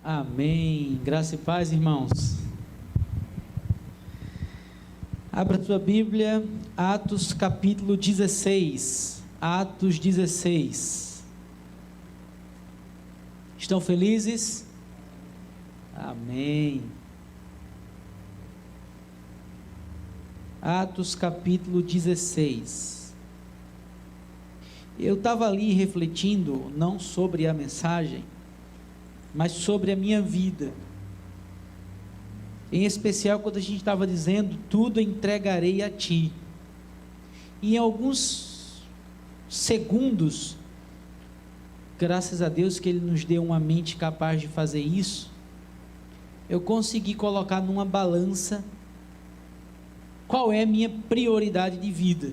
Amém. Graça e paz, irmãos. Abra a sua Bíblia, Atos capítulo 16. Atos 16. Estão felizes? Amém. Atos capítulo 16. Eu estava ali refletindo, não sobre a mensagem, mas sobre a minha vida. Em especial quando a gente estava dizendo, tudo entregarei a ti. E em alguns segundos, graças a Deus que Ele nos deu uma mente capaz de fazer isso, eu consegui colocar numa balança qual é a minha prioridade de vida.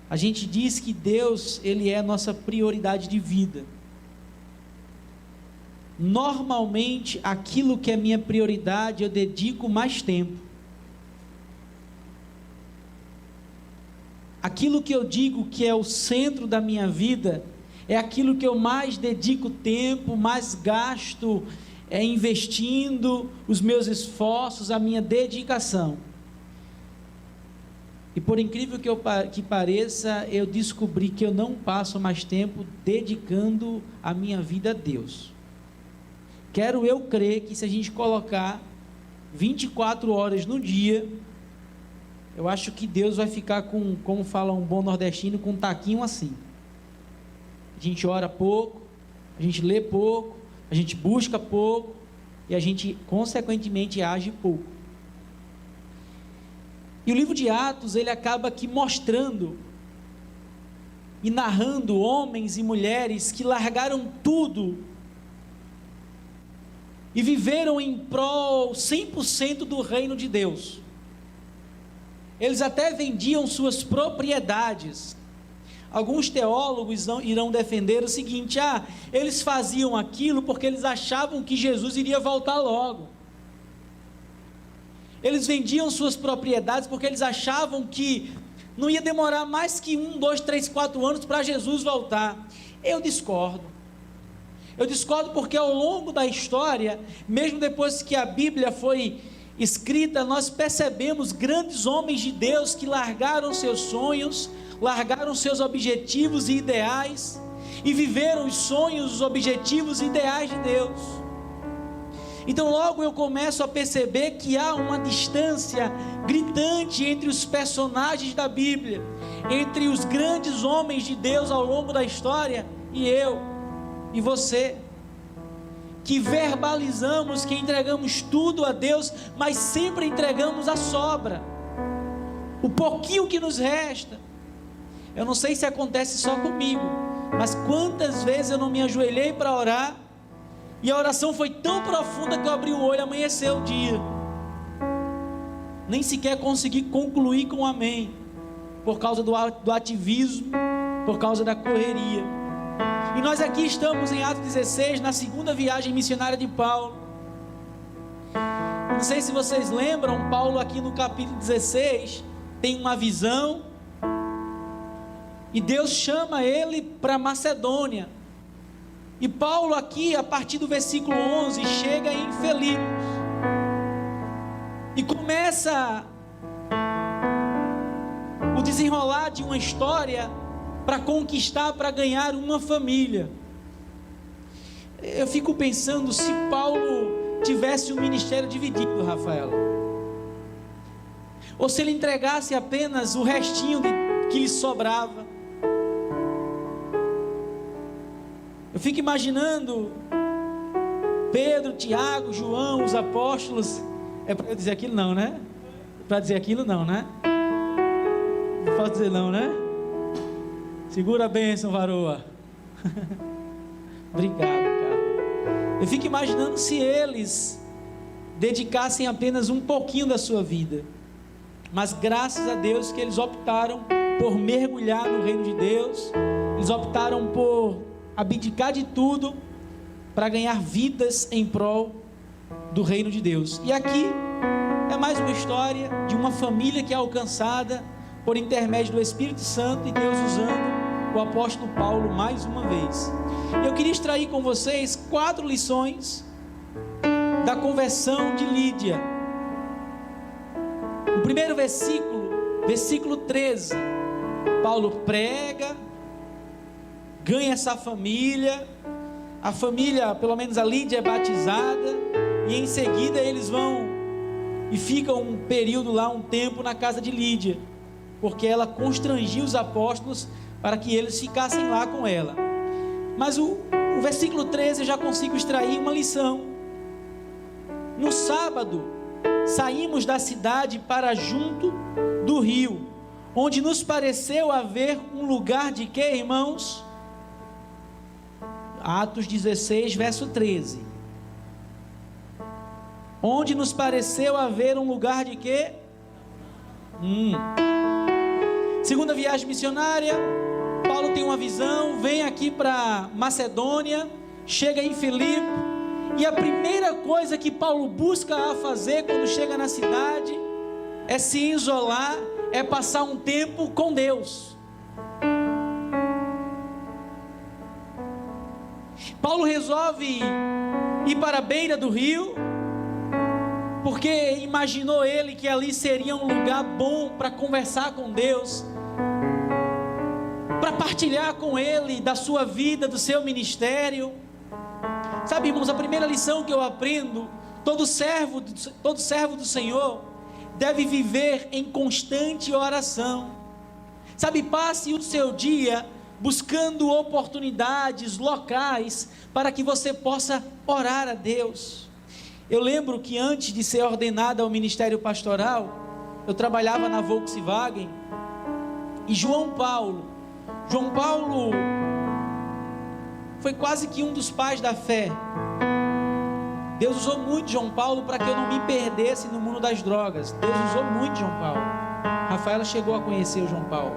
A gente diz que Deus, Ele é a nossa prioridade de vida. Normalmente, aquilo que é minha prioridade, eu dedico mais tempo. Aquilo que eu digo que é o centro da minha vida, é aquilo que eu mais dedico tempo, mais gasto, investindo os meus esforços, a minha dedicação. E por incrível que pareça, eu descobri que eu não passo mais tempo dedicando a minha vida a Deus. Quero eu crer que se a gente colocar 24 horas no dia, eu acho que Deus vai ficar com, como fala um bom nordestino, com um taquinho assim. A gente ora pouco, a gente lê pouco, a gente busca pouco, e a gente consequentemente age pouco. E o livro de Atos, ele acaba aqui mostrando e narrando homens e mulheres que largaram tudo e viveram em prol 100% do reino de Deus. Eles até vendiam suas propriedades. Alguns teólogos irão defender o seguinte: eles faziam aquilo porque eles achavam que Jesus iria voltar logo. Eles vendiam suas propriedades porque eles achavam que não ia demorar mais que 1, 2, 3, 4 anos para Jesus voltar. Eu discordo porque ao longo da história, mesmo depois que a Bíblia foi escrita, nós percebemos grandes homens de Deus que largaram seus sonhos, largaram seus objetivos e ideais, e viveram os sonhos, os objetivos e ideais de Deus. Então logo eu começo a perceber que há uma distância gritante entre os personagens da Bíblia, entre os grandes homens de Deus ao longo da história, e eu e você, que verbalizamos, que entregamos tudo a Deus, mas sempre entregamos a sobra, o pouquinho que nos resta. Eu não sei se acontece só comigo, mas quantas vezes eu não me ajoelhei para orar, e a oração foi tão profunda que eu abri o olho e amanheceu o dia, nem sequer consegui concluir com um amém, por causa do ativismo, por causa da correria. E nós aqui estamos em Atos 16, na segunda viagem missionária de Paulo. Não sei se vocês lembram, Paulo aqui no capítulo 16, tem uma visão, e Deus chama ele para Macedônia. E Paulo aqui, a partir do versículo 11, chega em Filipos, e começa o desenrolar de uma história para conquistar, para ganhar uma família. Eu fico pensando se Paulo tivesse um ministério dividido, Rafaela, ou se ele entregasse apenas o restinho que lhe sobrava. Eu fico imaginando Pedro, Tiago, João, os apóstolos. É para eu dizer aquilo não, né? Para dizer aquilo não, né? Não posso dizer não, né? Segura a bênção, varoa. Obrigado, cara. Eu fico imaginando se eles dedicassem apenas um pouquinho da sua vida, mas graças a Deus que eles optaram por mergulhar no reino de Deus. Eles optaram por abdicar de tudo para ganhar vidas em prol do reino de Deus. E aqui é mais uma história de uma família que é alcançada por intermédio do Espírito Santo, e Deus usando o o apóstolo Paulo mais uma vez. Eu queria extrair com vocês 4 lições da conversão de Lídia. O primeiro versículo 13, Paulo prega, ganha essa família, a família, pelo menos a Lídia, é batizada, e em seguida eles vão e ficam um período lá, um tempo na casa de Lídia, porque ela constrangiu os apóstolos para que eles ficassem lá com ela. Mas o versículo 13 eu já consigo extrair uma lição. No sábado, saímos da cidade para junto do rio, onde nos pareceu haver um lugar de quê, irmãos? Atos 16, verso 13. Onde nos pareceu haver um lugar de quê? Segunda viagem missionária, Paulo tem uma visão, vem aqui para Macedônia, chega em Filipe, e a primeira coisa que Paulo busca a fazer quando chega na cidade é se isolar, é passar um tempo com Deus. Paulo resolve ir para a beira do rio, porque imaginou ele que ali seria um lugar bom para conversar com Deus, para partilhar com Ele da sua vida, do seu ministério. Sabe, irmãos, a primeira lição que eu aprendo: todo servo do Senhor deve viver em constante oração. Sabe, passe o seu dia buscando oportunidades locais para que você possa orar a Deus. Eu lembro que antes de ser ordenado ao ministério pastoral, eu trabalhava na Volkswagen, e João Paulo foi quase que um dos pais da fé. Deus usou muito João Paulo para que eu não me perdesse no mundo das drogas. Deus usou muito João Paulo. Rafaela chegou a conhecer o João Paulo,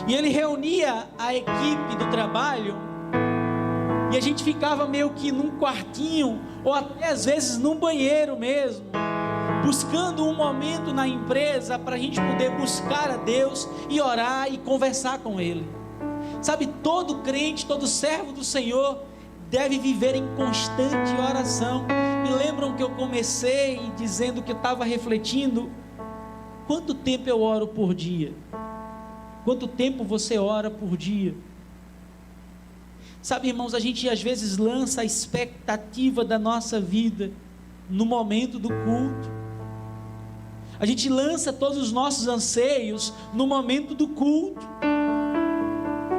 e ele reunia a equipe do trabalho, e a gente ficava meio que num quartinho, ou até às vezes num banheiro mesmo, buscando um momento na empresa para a gente poder buscar a Deus e orar e conversar com Ele. Sabe, todo crente, todo servo do Senhor deve viver em constante oração. Me lembram que eu comecei dizendo que eu estava refletindo: quanto tempo eu oro por dia? Quanto tempo você ora por dia? Sabe, irmãos, a gente às vezes lança a expectativa da nossa vida no momento do culto. A gente lança todos os nossos anseios no momento do culto.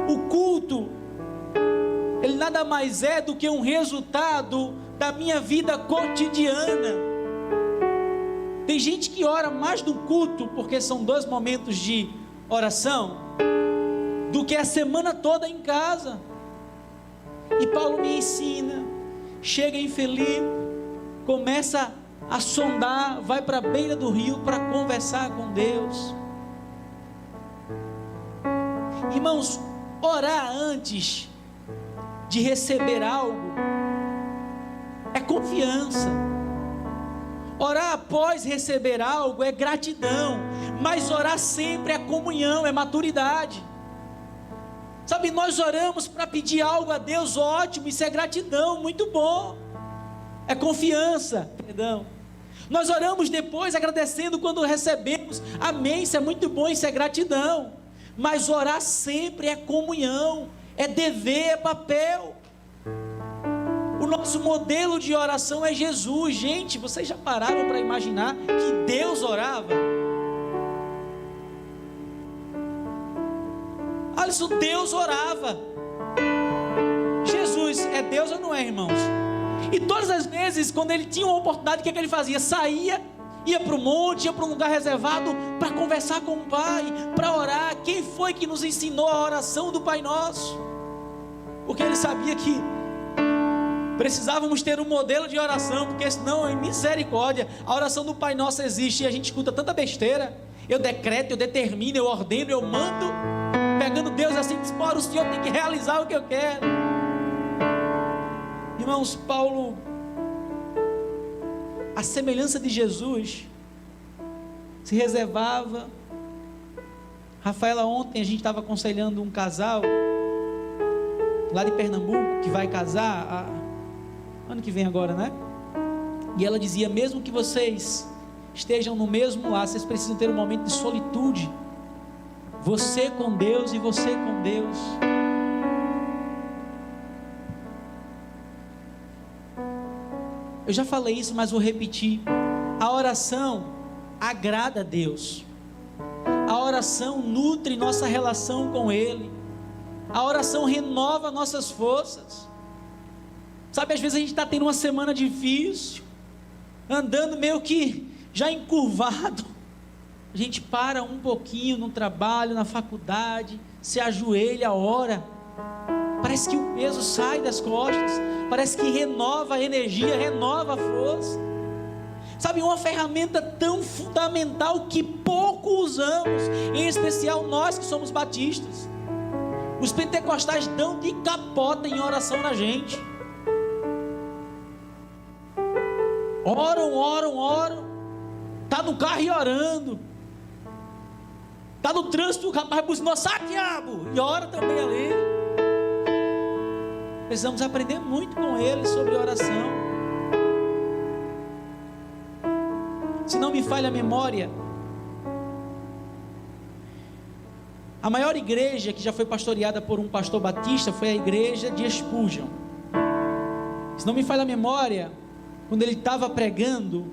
O culto, ele nada mais é do que um resultado da minha vida cotidiana. Tem gente que ora mais no culto, porque são 2 momentos de oração, do que a semana toda em casa. E Paulo me ensina, chega em Filipe, começa a sondar, vai para a beira do rio para conversar com Deus. Irmãos, orar antes de receber algo é confiança. Orar após receber algo é gratidão, mas orar sempre é comunhão, é maturidade. Sabe, nós oramos para pedir algo a Deus, ótimo, isso é gratidão, muito bom, é confiança, perdão. Nós oramos depois agradecendo quando recebemos, amém, isso é muito bom, isso é gratidão. Mas orar sempre é comunhão, é dever, é papel. O nosso modelo de oração é Jesus. Gente, vocês já pararam para imaginar que Deus orava? Alisson, Deus orava. Jesus é Deus ou não é, irmãos? E todas as vezes, quando ele tinha uma oportunidade, o que ele fazia? Saía, ia para o monte, ia para um lugar reservado para conversar com o Pai, para orar. Quem foi que nos ensinou a oração do Pai Nosso? Porque ele sabia que precisávamos ter um modelo de oração, porque senão, em misericórdia, a oração do Pai Nosso existe e a gente escuta tanta besteira. Eu decreto, eu determino, eu ordeno, eu mando, pegando Deus assim, diz: o Senhor tem que realizar o que eu quero. Irmãos, Paulo, a semelhança de Jesus, se reservava. Rafaela, ontem a gente estava aconselhando um casal, lá de Pernambuco, que vai casar ano que vem agora, né? E ela dizia, mesmo que vocês estejam no mesmo lar, vocês precisam ter um momento de solitude, você com Deus e você com Deus. Eu já falei isso, mas vou repetir. A oração agrada a Deus. A oração nutre nossa relação com Ele. A oração renova nossas forças. Sabe, às vezes a gente está tendo uma semana difícil, andando meio que já encurvado. A gente para um pouquinho no trabalho, na faculdade, se ajoelha, ora. Parece que o peso sai das costas. Parece que renova a energia, renova a força. Sabe, uma ferramenta tão fundamental que pouco usamos, em especial nós que somos batistas. Os pentecostais dão de capota em oração na gente. Oram. Está no carro e orando. Está no trânsito, o rapaz buzinou, sai diabo, e ora também ali. Precisamos aprender muito com ele sobre oração. Se não me falha a memória, a maior igreja que já foi pastoreada por um pastor batista foi a igreja de Spurgeon. Se não me falha a memória, quando ele estava pregando,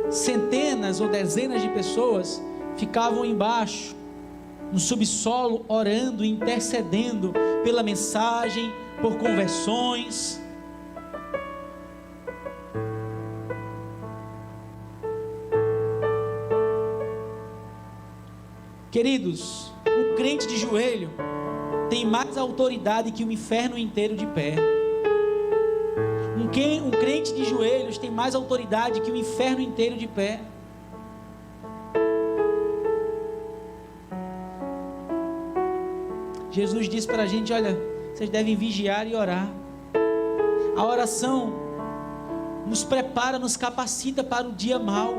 centenas ou dezenas de pessoas ficavam embaixo, no subsolo, orando, intercedendo pela mensagem, por conversões. Queridos, um crente de joelho tem mais autoridade que o inferno inteiro de pé. Um crente de joelhos tem mais autoridade que o inferno inteiro de pé. Jesus disse para a gente, olha, vocês devem vigiar e orar. A oração nos prepara, nos capacita para o dia mau.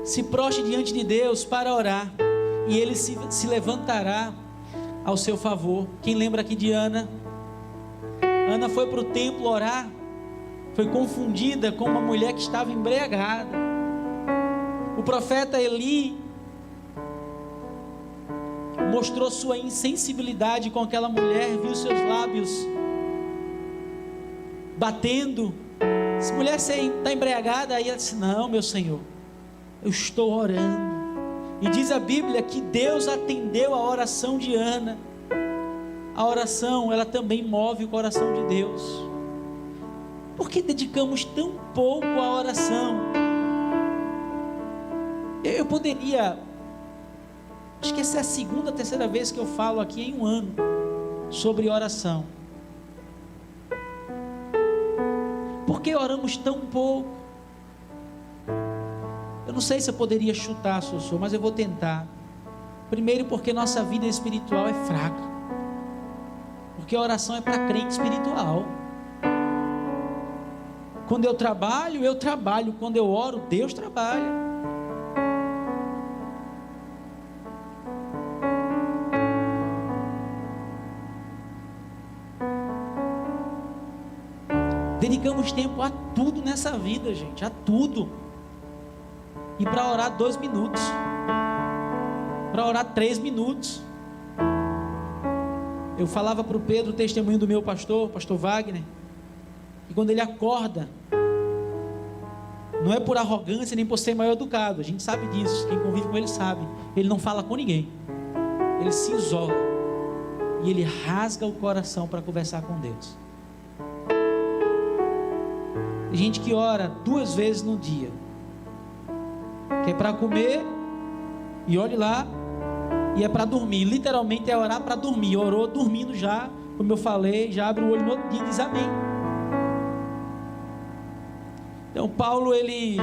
Se prostre diante de Deus para orar, e Ele se levantará ao seu favor. Quem lembra aqui de Ana? Ana foi para o templo orar, foi confundida com uma mulher que estava embriagada. O profeta Eli mostrou sua insensibilidade com aquela mulher, viu seus lábios batendo. Essa mulher está embriagada. Aí ela disse, não, meu Senhor, eu estou orando. E diz a Bíblia que Deus atendeu a oração de Ana. A oração, ela também move o coração de Deus. Por que dedicamos tão pouco à oração? Eu poderia, acho que essa é a segunda, terceira vez que eu falo aqui em um ano sobre oração. Por que oramos tão pouco? Eu não sei se eu poderia chutar, Sossô, mas eu vou tentar. Primeiro, porque nossa vida espiritual é fraca. Porque a oração é para crente espiritual. Quando eu trabalho, eu trabalho. Quando eu oro, Deus trabalha. Dedicamos tempo a tudo nessa vida, gente, a tudo. E para orar 2 minutos, para orar 3 minutos. Eu falava para o Pedro o testemunho do meu pastor Wagner, e quando ele acorda, não é por arrogância nem por ser mal educado, a gente sabe disso, quem convive com ele sabe, ele não fala com ninguém, ele se isola, e ele rasga o coração para conversar com Deus. Tem gente que ora 2 vezes no dia, que é para comer, e olhe lá, e é para dormir, literalmente é orar para dormir, orou dormindo já, como eu falei, já abre o olho no outro dia e diz amém. Então Paulo, ele,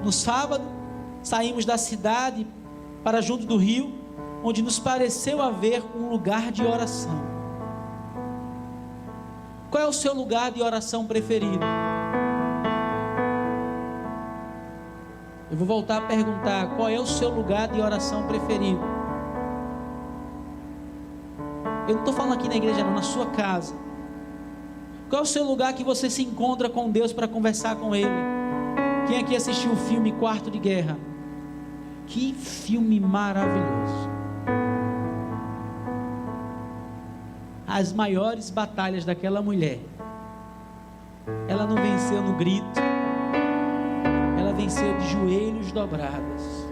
no sábado, saímos da cidade para junto do rio, onde nos pareceu haver um lugar de oração. Qual é o seu lugar de oração preferido? Eu vou voltar a perguntar: qual é o seu lugar de oração preferido? Eu não estou falando aqui na igreja não, na sua casa. Qual é o seu lugar que você se encontra com Deus para conversar com Ele? Quem aqui assistiu o filme Quarto de Guerra? Que filme maravilhoso. As maiores batalhas daquela mulher, ela não venceu no grito, ela venceu de joelhos dobrados.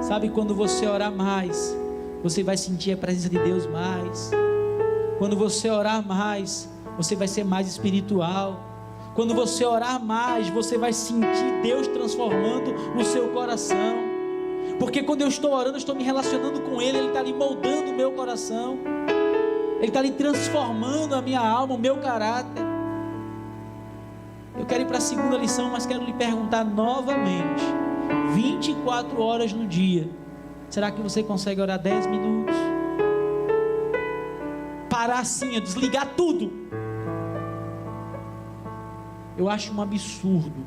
Sabe, quando você orar mais, você vai sentir a presença de Deus mais. Quando você orar mais, você vai ser mais espiritual. Quando você orar mais, você vai sentir Deus transformando o seu coração. Porque quando eu estou orando, eu estou me relacionando com Ele, Ele está ali moldando o meu coração, Ele está ali transformando a minha alma, o meu caráter. Eu quero ir para a segunda lição, mas quero lhe perguntar novamente: 24 horas no dia, será que você consegue orar 10 minutos? Parar assim, desligar tudo. Eu acho um absurdo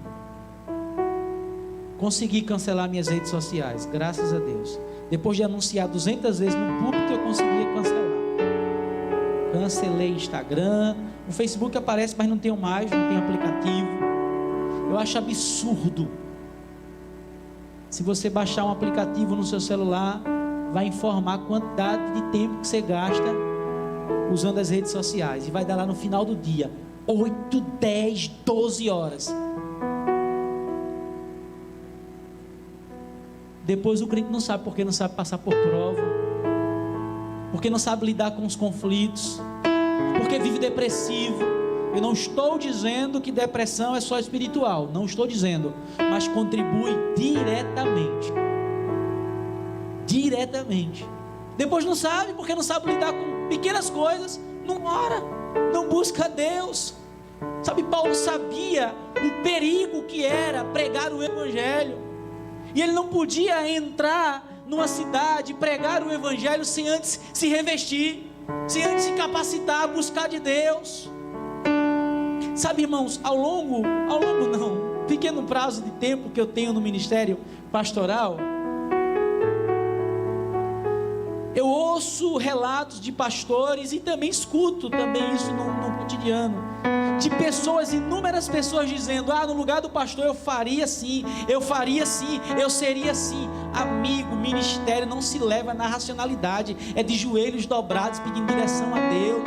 conseguir cancelar minhas redes sociais, graças a Deus. Depois de anunciar 200 vezes no púlpito, eu conseguia cancelar. Cancelei Instagram, o Facebook aparece, mas não tenho mais, não tenho aplicativo. Eu acho absurdo. Se você baixar um aplicativo no seu celular, vai informar a quantidade de tempo que você gasta usando as redes sociais, e vai dar lá no final do dia 8, 10, 12 horas. Depois o crente não sabe, porque não sabe passar por prova, porque não sabe lidar com os conflitos, porque vive depressivo. Eu não estou dizendo que depressão é só espiritual, não estou dizendo, mas contribui diretamente. Depois não sabe, porque não sabe lidar com pequenas coisas, não ora, não busca Deus. Sabe, Paulo sabia o perigo que era pregar o evangelho, e ele não podia entrar numa cidade, pregar o evangelho sem antes se revestir, sem antes se capacitar a buscar de Deus. Sabe, irmãos, ao longo não, pequeno prazo de tempo que eu tenho no ministério pastoral, eu ouço relatos de pastores, e também escuto também isso no cotidiano, de pessoas, inúmeras pessoas dizendo: no lugar do pastor eu faria assim, eu seria assim. Amigo, ministério não se leva na racionalidade, é de joelhos dobrados pedindo direção a Deus.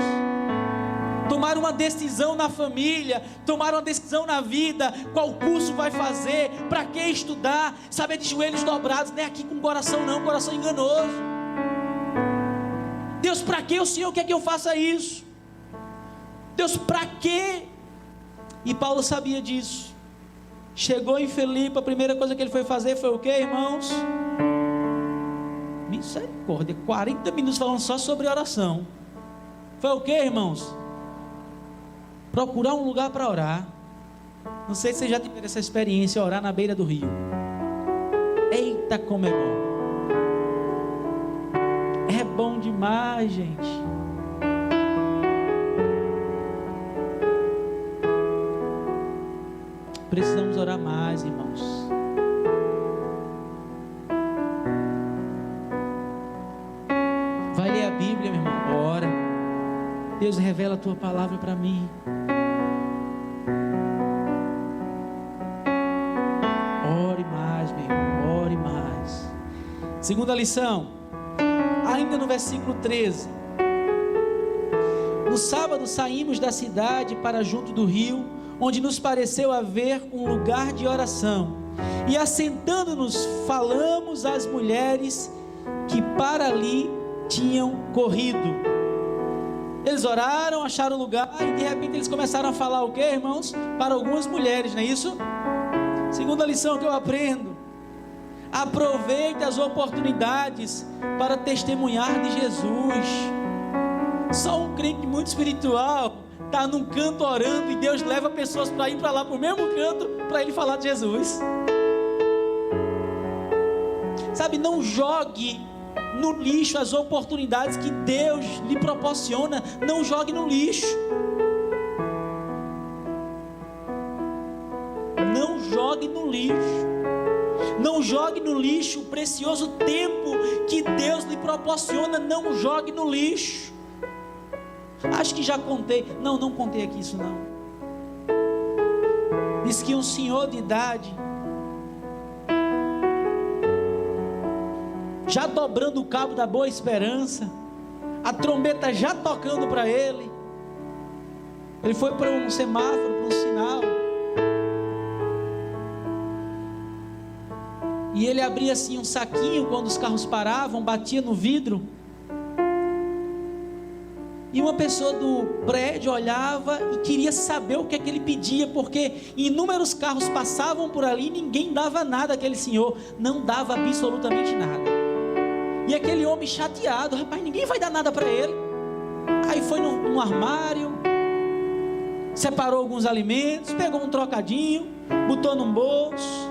Tomar uma decisão na família, tomar uma decisão na vida, qual curso vai fazer, para que estudar, sabe, é de joelhos dobrados, não é aqui com coração não, coração enganoso. Deus, para que o Senhor quer que eu faça isso? Deus, para quê? E Paulo sabia disso. Chegou em Filipe, a primeira coisa que ele foi fazer foi o quê, irmãos? Misericórdia, 40 minutos falando só sobre oração. Foi o quê, irmãos? Procurar um lugar para orar. Não sei se vocês já tiveram essa experiência, orar na beira do rio. Eita, como é bom. É bom demais, gente. Precisamos orar mais, irmãos. Vai ler a Bíblia, meu irmão. Ora. Deus, revela a tua palavra para mim. Ore mais, meu irmão. Ore mais. Segunda lição, ainda no versículo 13. No sábado saímos da cidade para junto do rio, onde nos pareceu haver um lugar de oração, e assentando-nos falamos às mulheres que para ali tinham corrido. Eles oraram, acharam lugar, e de repente eles começaram a falar o que, irmãos? Para algumas mulheres, não é isso? Segunda lição que eu aprendo: aproveite as oportunidades para testemunhar de Jesus. Só um crente muito espiritual está num canto orando, e Deus leva pessoas para ir para lá, para o mesmo canto, para ele falar de Jesus. Sabe, não jogue no lixo as oportunidades que Deus lhe proporciona. Não jogue no lixo. Não jogue no lixo. Não jogue no lixo o precioso tempo que Deus lhe proporciona. Não jogue no lixo. Acho que já contei. Não contei aqui isso não. Diz que um senhor de idade, já dobrando o cabo da Boa Esperança, a trombeta já tocando para ele, ele foi para um semáforo, para um sinal, e ele abria assim um saquinho quando os carros paravam, batia no vidro, e uma pessoa do prédio olhava e queria saber o que é que ele pedia, porque inúmeros carros passavam por ali e ninguém dava nada àquele senhor, não dava absolutamente nada. E aquele homem chateado, rapaz, ninguém vai dar nada para ele. Aí foi no armário, separou alguns alimentos, pegou um trocadinho, botou num bolso,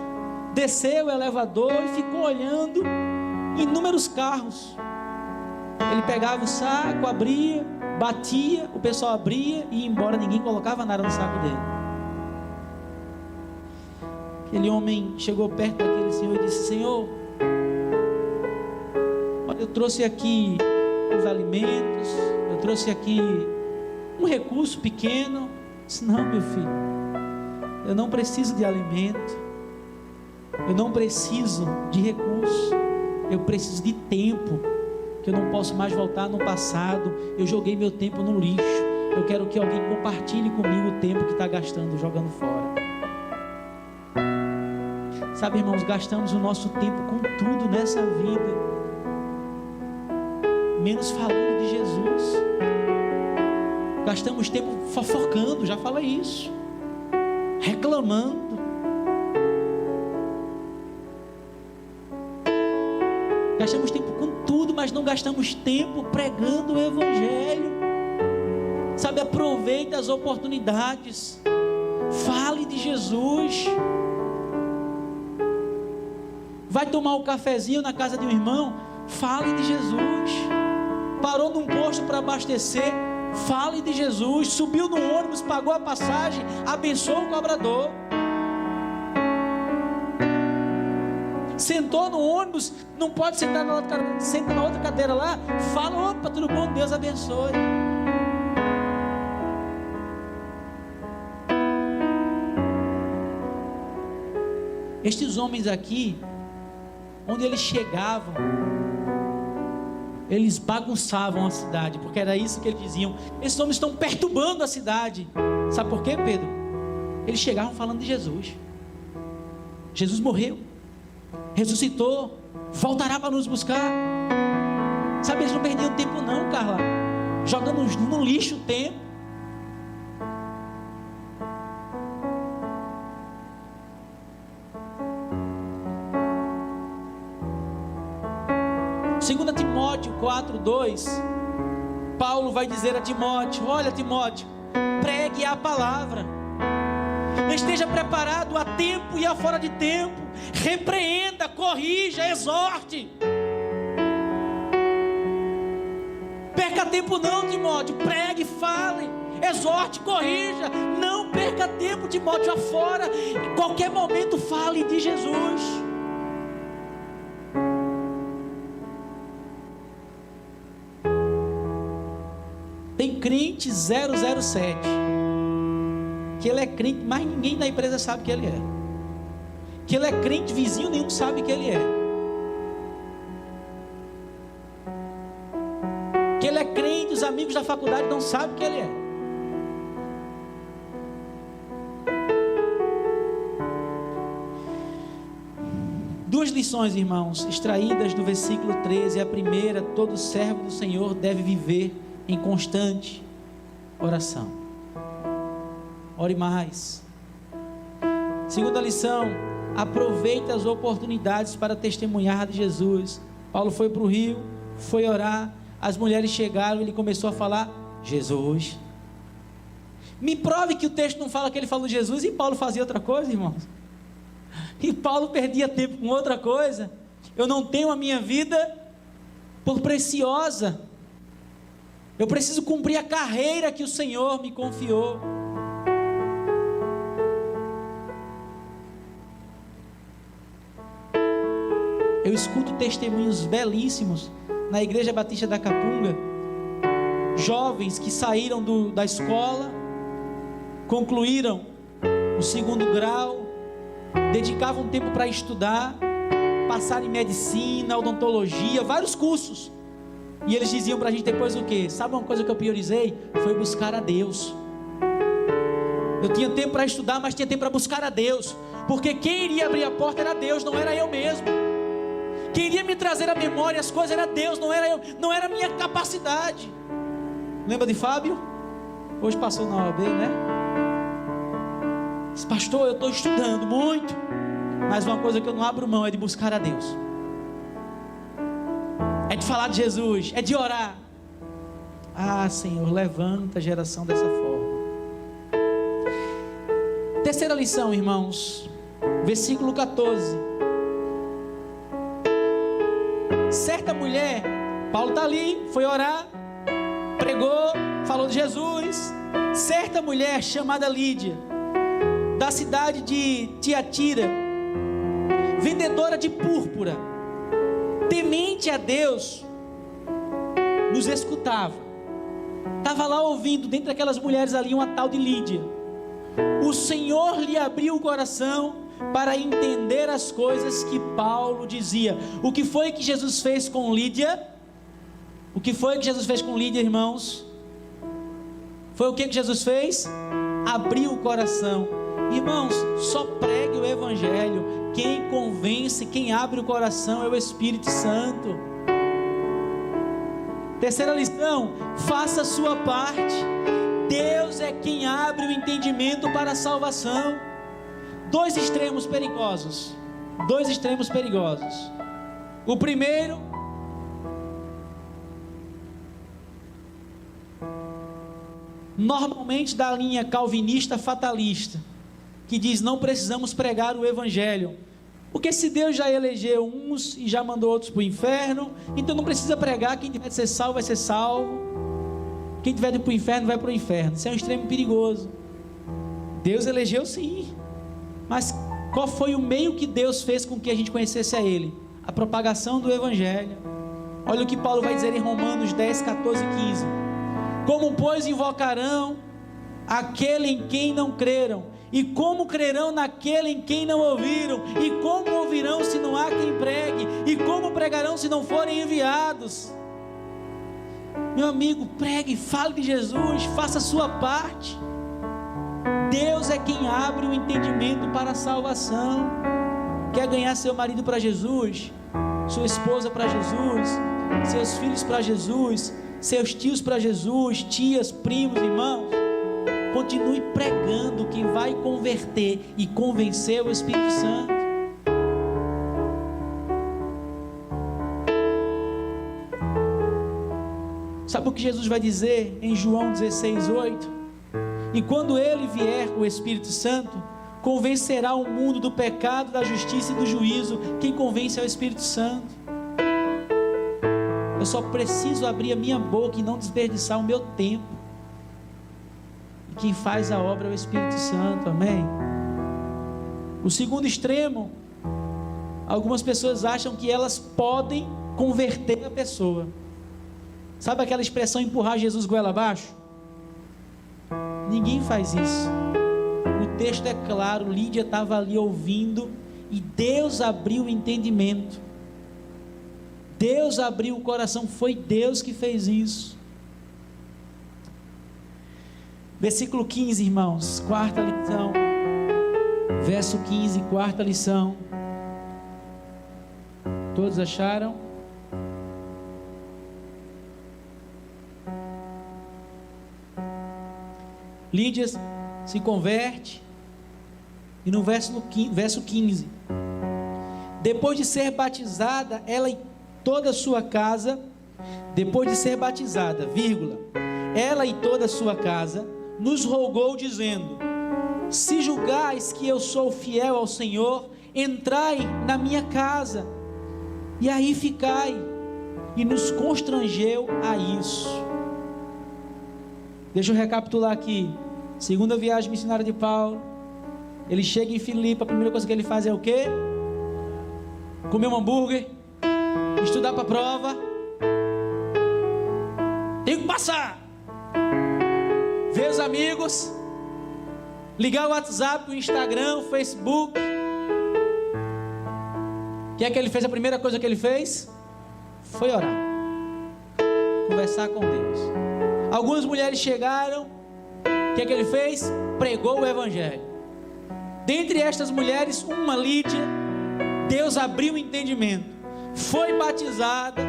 desceu o elevador e ficou olhando inúmeros carros. Ele pegava o saco, abria, batia, o pessoal abria e ia embora, ninguém colocava nada no saco dele. Aquele homem chegou perto daquele senhor e disse: Senhor, olha, eu trouxe aqui os alimentos, eu trouxe aqui um recurso pequeno. Eu disse: não, meu filho, eu não preciso de alimento, eu não preciso de recurso, eu preciso de tempo, que eu não posso mais voltar no passado. Eu joguei meu tempo no lixo, eu quero que alguém compartilhe comigo o tempo que está gastando, jogando fora. Sabe, irmãos, gastamos o nosso tempo com tudo nessa vida, menos falando de Jesus. Gastamos tempo fofocando, já falei isso, reclamando. Gastamos tempo com tudo, mas não gastamos tempo pregando o Evangelho. Sabe, aproveite as oportunidades, fale de Jesus. Vai tomar um cafezinho na casa de um irmão, fale de Jesus. Parou num posto para abastecer, fale de Jesus. Subiu no ônibus, pagou a passagem, abençoa o cobrador. Sentou no ônibus, não pode sentar na outra cadeira, senta na outra cadeira lá, fala: opa, tudo bom, Deus abençoe. Estes homens aqui, onde eles chegavam, eles bagunçavam a cidade, porque era isso que eles diziam: esses homens estão perturbando a cidade. Sabe por quê, Pedro? Eles chegavam falando de Jesus. Jesus morreu, ressuscitou, voltará para nos buscar. Sabe, eles não perdiam tempo não, Carla, jogando no lixo o tempo. Segundo Timóteo 4:2, Paulo vai dizer a Timóteo: olha, Timóteo, pregue a palavra, esteja preparado a tempo e a fora de tempo, repreenda, corrija, exorte. Perca tempo não, Timóteo, pregue, fale, exorte, corrija. Não perca tempo, Timóteo, afora, em qualquer momento fale de Jesus. Tem crente 007, que ele é crente, mas ninguém da empresa sabe que ele é. Que ele é crente, vizinho nenhum sabe que ele é. Que ele é crente, os amigos da faculdade não sabem que ele é. Duas lições, irmãos, extraídas do versículo 13. A primeira: todo servo do Senhor deve viver em constante oração. Ore mais. Segunda lição: aproveite as oportunidades para testemunhar de Jesus. Paulo foi para o rio, foi orar, as mulheres chegaram, ele começou a falar Jesus. Me prove que o texto não fala que ele falou de Jesus e Paulo fazia outra coisa, irmãos. E Paulo perdia tempo com outra coisa. Eu não tenho a minha vida por preciosa. Eu preciso cumprir a carreira que o Senhor me confiou. Eu escuto testemunhos belíssimos na Igreja Batista da Capunga, jovens que saíram da escola, concluíram o 2º grau, dedicavam tempo para estudar, passaram em medicina, odontologia, vários cursos, e eles diziam para a gente depois o quê? Sabe uma coisa que eu priorizei? Foi buscar a Deus. Eu tinha tempo para estudar, mas tinha tempo para buscar a Deus, porque quem iria abrir a porta era Deus, não era eu mesmo. Quem iria me trazer à memória as coisas era Deus, não era eu, não era a minha capacidade. Lembra de Fábio? Hoje passou na OAB, né? Diz, pastor, eu estou estudando muito, mas uma coisa que eu não abro mão é de buscar a Deus, é de falar de Jesus, é de orar. Ah, Senhor, levanta a geração dessa forma. Terceira lição, irmãos, versículo 14. Certa mulher, Paulo está ali, foi orar, pregou, falou de Jesus. Certa mulher chamada Lídia, da cidade de Tiatira, vendedora de púrpura, temente a Deus, nos escutava. Estava lá ouvindo, dentre aquelas mulheres ali, uma tal de Lídia. O Senhor lhe abriu o coração para entender as coisas que Paulo dizia. O que foi que Jesus fez com Lídia? O que foi que Jesus fez com Lídia, irmãos? Foi o que Jesus fez? Abriu o coração. Irmãos, só pregue o Evangelho. Quem convence, quem abre o coração é o Espírito Santo. Terceira lição, faça a sua parte. Deus é quem abre o entendimento para a salvação. Dois extremos perigosos. O primeiro, normalmente da linha calvinista fatalista, que diz: não precisamos pregar o Evangelho, porque se Deus já elegeu uns e já mandou outros para o inferno, então não precisa pregar. Quem tiver de ser salvo vai ser salvo, quem tiver de ir para o inferno vai para o inferno. Isso é um extremo perigoso. Deus elegeu sim, mas qual foi o meio que Deus fez com que a gente conhecesse a Ele? A propagação do Evangelho. Olha o que Paulo vai dizer em Romanos 10, 14 e 15. Como pois invocarão aquele em quem não creram? E como crerão naquele em quem não ouviram? E como ouvirão se não há quem pregue? E como pregarão se não forem enviados? Meu amigo, pregue, fale de Jesus, faça a sua parte. Deus é quem abre o entendimento para a salvação. Quer ganhar seu marido para Jesus, sua esposa para Jesus, seus filhos para Jesus, seus tios para Jesus, tias, primos, irmãos? Continue pregando, que vai converter e convencer o Espírito Santo. Sabe o que Jesus vai dizer em João 16, 8? E quando ele vier, o Espírito Santo, convencerá o mundo do pecado, da justiça e do juízo. Quem convence é o Espírito Santo. Eu só preciso abrir a minha boca e não desperdiçar o meu tempo. E quem faz a obra é o Espírito Santo, amém? O segundo extremo, algumas pessoas acham que elas podem converter a pessoa. Sabe aquela expressão, empurrar Jesus goela abaixo? Ninguém faz isso. O texto é claro, Lídia estava ali ouvindo e Deus abriu o entendimento. Deus abriu o coração, foi Deus que fez isso. Versículo 15, irmãos, quarta lição. Verso 15, quarta lição. Todos acharam? Lídia se converte, e no verso 15, depois de ser batizada, ela e toda a sua casa, depois de ser batizada, ela e toda a sua casa, nos rogou dizendo: se julgais que eu sou fiel ao Senhor, entrai na minha casa, e aí ficai, e nos constrangeu a isso. Deixa eu recapitular aqui. Segunda viagem missionária de Paulo. Ele chega em Filipe, a primeira coisa que ele faz é o quê? Comer um hambúrguer, estudar para a prova, tenho que passar, ver os amigos, ligar o WhatsApp, o Instagram, o Facebook. O que é que ele fez? A primeira coisa que ele fez foi orar, conversar com Deus. Algumas mulheres chegaram, o que é que ele fez? Pregou o Evangelho. Dentre estas mulheres, uma, Lídia, Deus abriu o entendimento, foi batizada,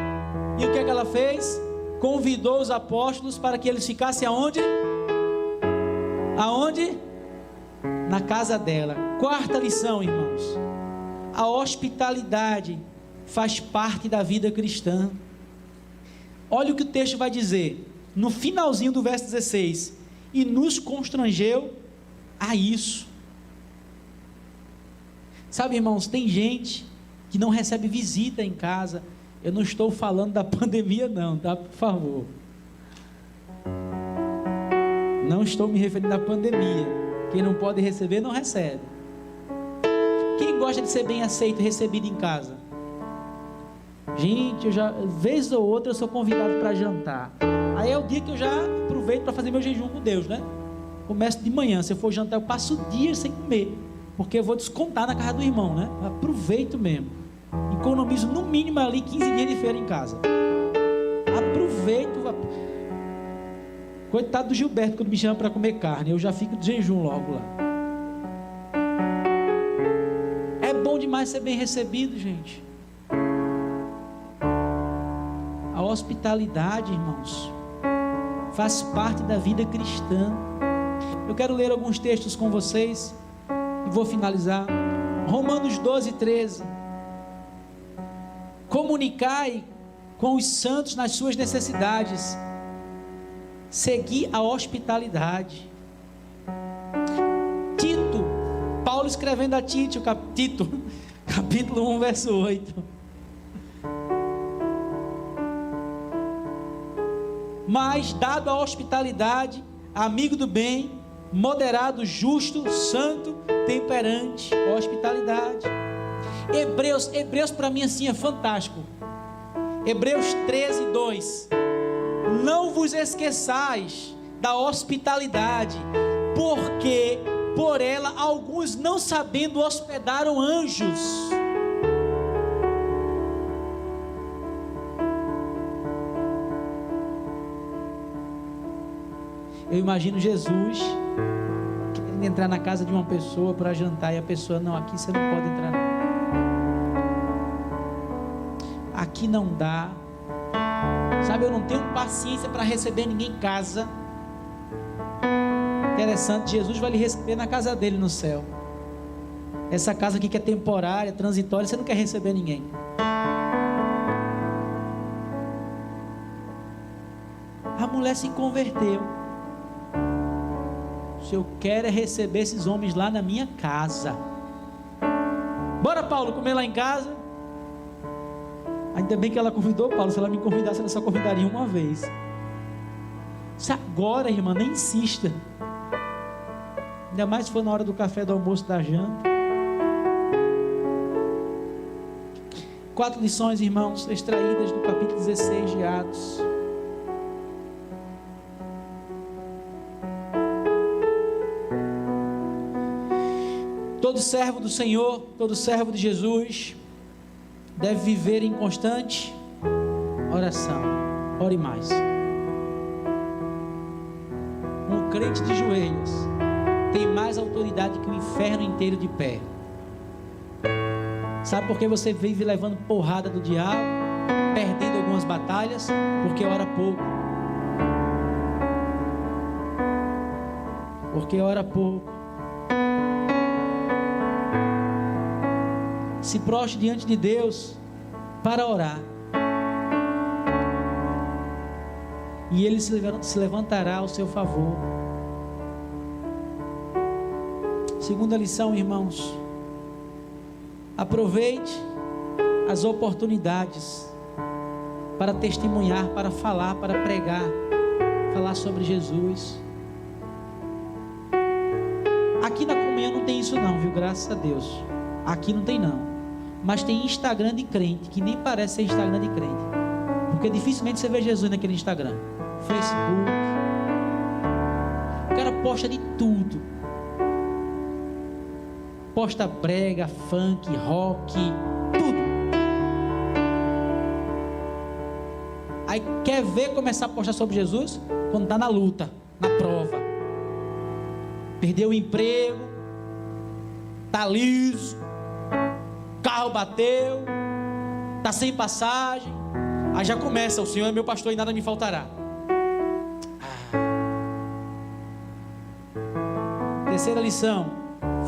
e o que é que ela fez? Convidou os apóstolos para que eles ficassem aonde? Aonde? Na casa dela. Quarta lição, irmãos: a hospitalidade faz parte da vida cristã. Olha o que o texto vai dizer, no finalzinho do verso 16: e nos constrangeu a isso. Sabe, irmãos, tem gente que não recebe visita em casa. Eu não estou falando da pandemia não, tá? Por favor. Não estou me referindo à pandemia. Quem não pode receber, não recebe. Quem gosta de ser bem aceito e recebido em casa? Gente, vez ou outra eu sou convidado para jantar. Aí é o dia que eu já aproveito para fazer meu jejum com Deus, né? Começo de manhã, se eu for jantar eu passo dias sem comer, porque eu vou descontar na casa do irmão, né? Aproveito mesmo, economizo no mínimo ali 15 dias de feira em casa. Aproveito. Coitado do Gilberto quando me chama para comer carne, eu já fico de jejum logo lá. É bom demais ser bem recebido, gente. A hospitalidade, irmãos, faz parte da vida cristã. Eu quero ler alguns textos com vocês e vou finalizar. Romanos 12, 13. Comunicai com os santos nas suas necessidades, segui a hospitalidade. Tito, Paulo escrevendo a Tito, capítulo 1, verso 8. Mas dado a hospitalidade, amigo do bem, moderado, justo, santo, temperante. Hospitalidade. Hebreus para mim assim é fantástico. Hebreus 13, 2. Não vos esqueçais da hospitalidade, porque por ela alguns, não sabendo, hospedaram anjos. Eu imagino Jesus querendo entrar na casa de uma pessoa para jantar, e a pessoa: não, aqui você não pode entrar não. Aqui não dá. Sabe, eu não tenho paciência para receber ninguém em casa. Interessante, Jesus vai lhe receber na casa dele no céu. Essa casa aqui que é temporária, transitória, você não quer receber ninguém. A mulher se converteu. Se eu quero é receber esses homens lá na minha casa. Bora, Paulo, comer lá em casa? Ainda bem que ela convidou Paulo. Se ela me convidasse, ela só convidaria uma vez. Se agora, irmã, nem insista. Ainda mais se for na hora do café, do almoço, da janta. 4 lições, irmãos, extraídas do capítulo 16 de Atos. Todo servo do Senhor, todo servo de Jesus, deve viver em constante oração. Ore mais. Um crente de joelhos tem mais autoridade que o inferno inteiro de pé. Sabe por que você vive levando porrada do diabo, perdendo algumas batalhas? Porque ora pouco. Porque ora pouco. Se prostre diante de Deus para orar, e Ele se levantará ao seu favor. Segunda lição, irmãos: aproveite as oportunidades para testemunhar, para falar, para pregar, falar sobre Jesus. Aqui na comunhão não tem isso não, viu? Graças a Deus. Aqui não tem não. Mas tem Instagram de crente, que nem parece ser Instagram de crente. Porque dificilmente você vê Jesus naquele Instagram. Facebook. O cara posta de tudo. Posta brega, funk, rock, tudo. Aí quer ver começar a postar sobre Jesus? Quando está na luta, na prova. Perdeu o emprego, está liso, carro bateu, está sem passagem. Aí já começa: o Senhor é meu pastor e nada me faltará. Terceira lição: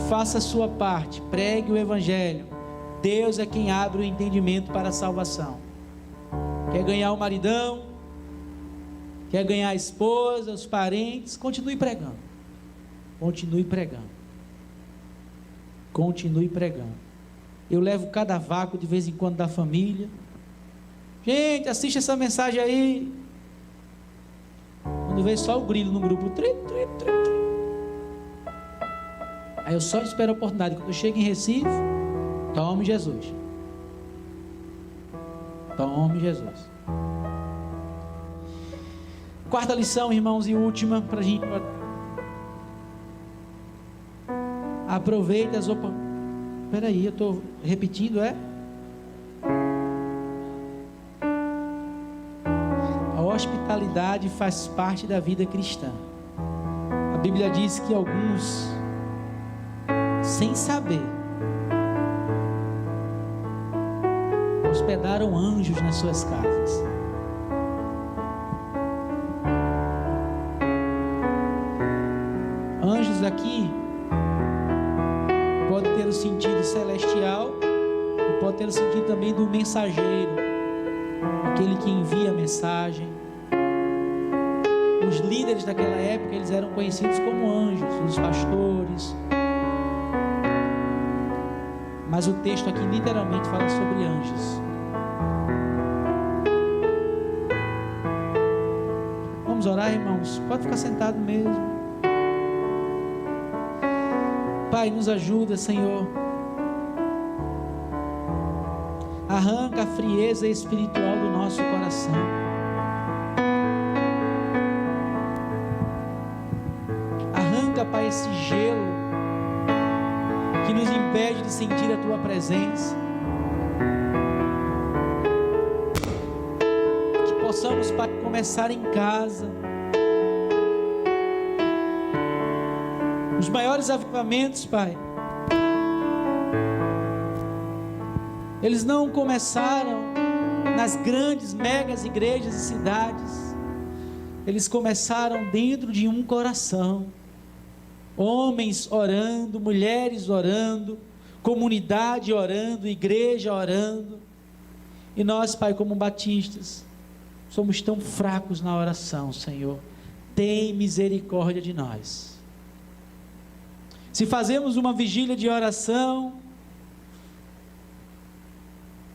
faça a sua parte, pregue o evangelho. Deus é quem abre o entendimento para a salvação. Quer ganhar o maridão, quer ganhar a esposa, os parentes, continue pregando. Continue pregando. Continue pregando. Eu levo cada vácuo de vez em quando da família. Gente, assiste essa mensagem aí. Quando vem só o grilo no grupo, aí eu só espero a oportunidade. Quando eu chego em Recife, tome Jesus. Tome Jesus. Quarta lição, irmãos, e última para a gente. Aproveite as oportunidades. Espera aí, eu estou repetindo, é? A hospitalidade faz parte da vida cristã. A Bíblia diz que alguns, sem saber, hospedaram anjos nas suas casas. Anjos aqui pode ter o sentido celestial e pode ter o sentido também do mensageiro, aquele que envia a mensagem. Os líderes daquela época, eles eram conhecidos como anjos, os pastores. Mas o texto aqui literalmente fala sobre anjos. Vamos orar, irmãos? Pode ficar sentado mesmo. Pai, nos ajuda, Senhor. Arranca a frieza espiritual do nosso coração. Arranca, Pai, esse gelo que nos impede de sentir a Tua presença. Que possamos, Pai, começar em casa. Os maiores avivamentos, Pai, eles não começaram nas grandes, megas igrejas e cidades. Eles começaram dentro de um coração. Homens orando, mulheres orando, comunidade orando, igreja orando. E nós, Pai, como batistas, somos tão fracos na oração, Senhor. Tem misericórdia de nós. Se fazemos uma vigília de oração,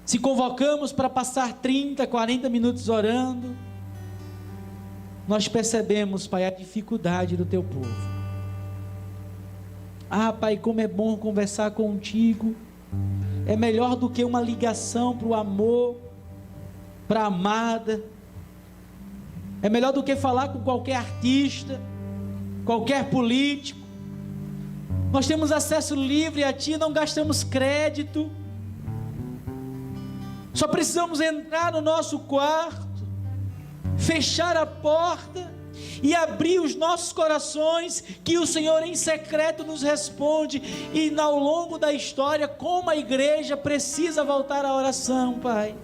se convocamos para passar 30, 40 minutos orando, nós percebemos, Pai, a dificuldade do Teu povo. Ah, Pai, como é bom conversar contigo. É melhor do que uma ligação para o amor, para a amada. É melhor do que falar com qualquer artista, qualquer político. Nós temos acesso livre a Ti, não gastamos crédito. Só precisamos entrar no nosso quarto, fechar a porta e abrir os nossos corações, que o Senhor em secreto nos responde. E ao longo da história, como a igreja precisa voltar à oração, Pai.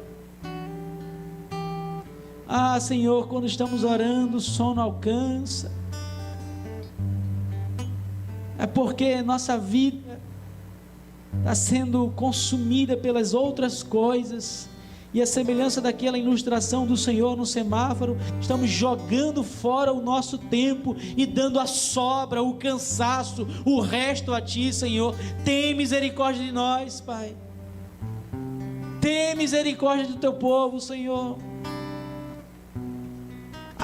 Ah, Senhor, quando estamos orando, o sono alcança. É porque nossa vida está sendo consumida pelas outras coisas, e a semelhança daquela ilustração do Senhor no semáforo, estamos jogando fora o nosso tempo e dando a sobra, o cansaço, o resto a Ti, Senhor. Tem misericórdia de nós, Pai. Tem misericórdia do Teu povo, Senhor.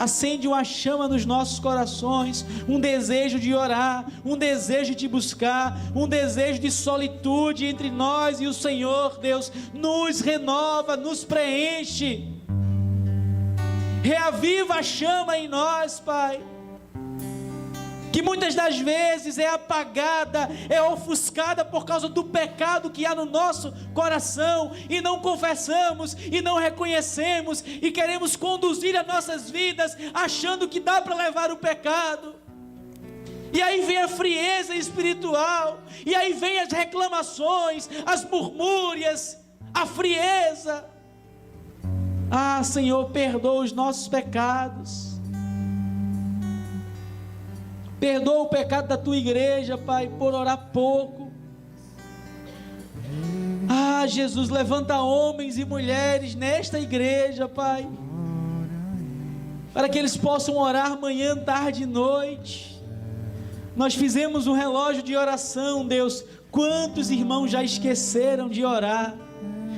Acende uma chama nos nossos corações, um desejo de orar, um desejo de buscar, um desejo de solitude entre nós e o Senhor. Deus, nos renova, nos preenche, reaviva a chama em nós, Pai, que muitas das vezes é apagada, é ofuscada por causa do pecado que há no nosso coração, e não confessamos, e não reconhecemos, e queremos conduzir as nossas vidas, achando que dá para levar o pecado, e aí vem a frieza espiritual, e aí vem as reclamações, as murmúrias, a frieza. Senhor, perdoa os nossos pecados, perdoa o pecado da tua igreja, Pai, por orar pouco. Jesus, levanta homens e mulheres nesta igreja, Pai, para que eles possam orar manhã, tarde e noite. Nós fizemos um relógio de oração, Deus. Quantos irmãos já esqueceram de orar?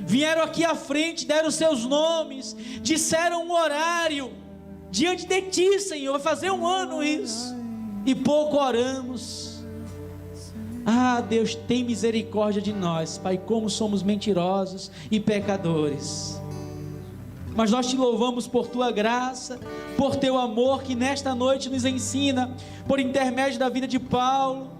Vieram aqui à frente, deram seus nomes, disseram um horário diante de Ti, Senhor. Vai fazer um ano isso, e pouco oramos. Deus, tem misericórdia de nós, Pai, como somos mentirosos e pecadores. Mas nós te louvamos por tua graça, por teu amor, que nesta noite nos ensina, por intermédio da vida de Paulo,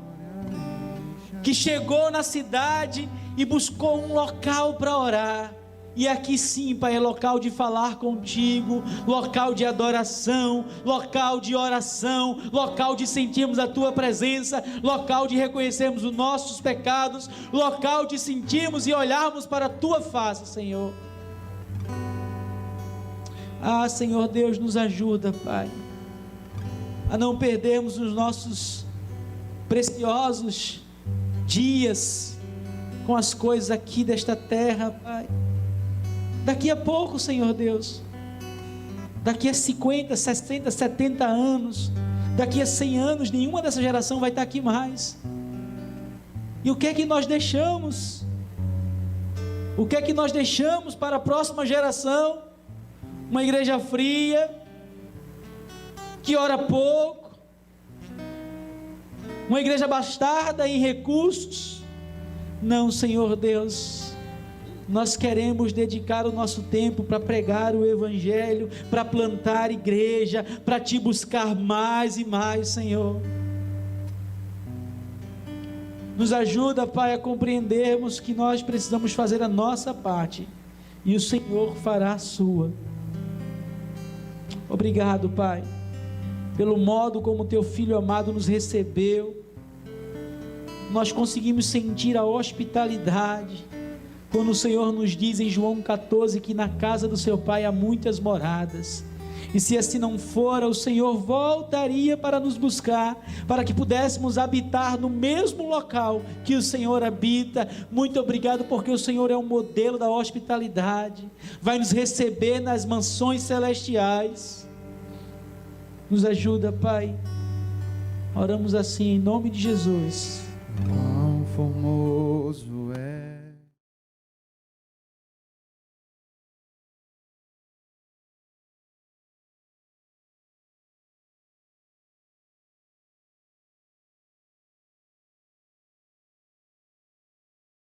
que chegou na cidade e buscou um local para orar. E aqui sim, Pai, é local de falar contigo, local de adoração, local de oração, local de sentirmos a tua presença, local de reconhecermos os nossos pecados, local de sentirmos e olharmos para a tua face, Senhor. Senhor Deus, nos ajuda, Pai, a não perdermos os nossos preciosos dias com as coisas aqui desta terra, Pai. Daqui a pouco, Senhor Deus, daqui a 50, 60, 70 anos, daqui a 100 anos, nenhuma dessa geração vai estar aqui mais. E o que é que nós deixamos? O que é que nós deixamos para a próxima geração? Uma igreja fria, que ora pouco, uma igreja bastarda em recursos. Não, Senhor Deus, nós queremos dedicar o nosso tempo para pregar o Evangelho, para plantar igreja, para te buscar mais e mais, Senhor. Nos ajuda, Pai, a compreendermos que nós precisamos fazer a nossa parte, e o Senhor fará a sua. Obrigado, Pai, pelo modo como teu Filho amado nos recebeu. Nós conseguimos sentir a hospitalidade, quando o Senhor nos diz em João 14, que na casa do seu Pai há muitas moradas, e se assim não fora, o Senhor voltaria para nos buscar, para que pudéssemos habitar no mesmo local que o Senhor habita. Muito obrigado, porque o Senhor é um modelo da hospitalidade, vai nos receber nas mansões celestiais. Nos ajuda, Pai, oramos assim em nome de Jesus. Quão formoso é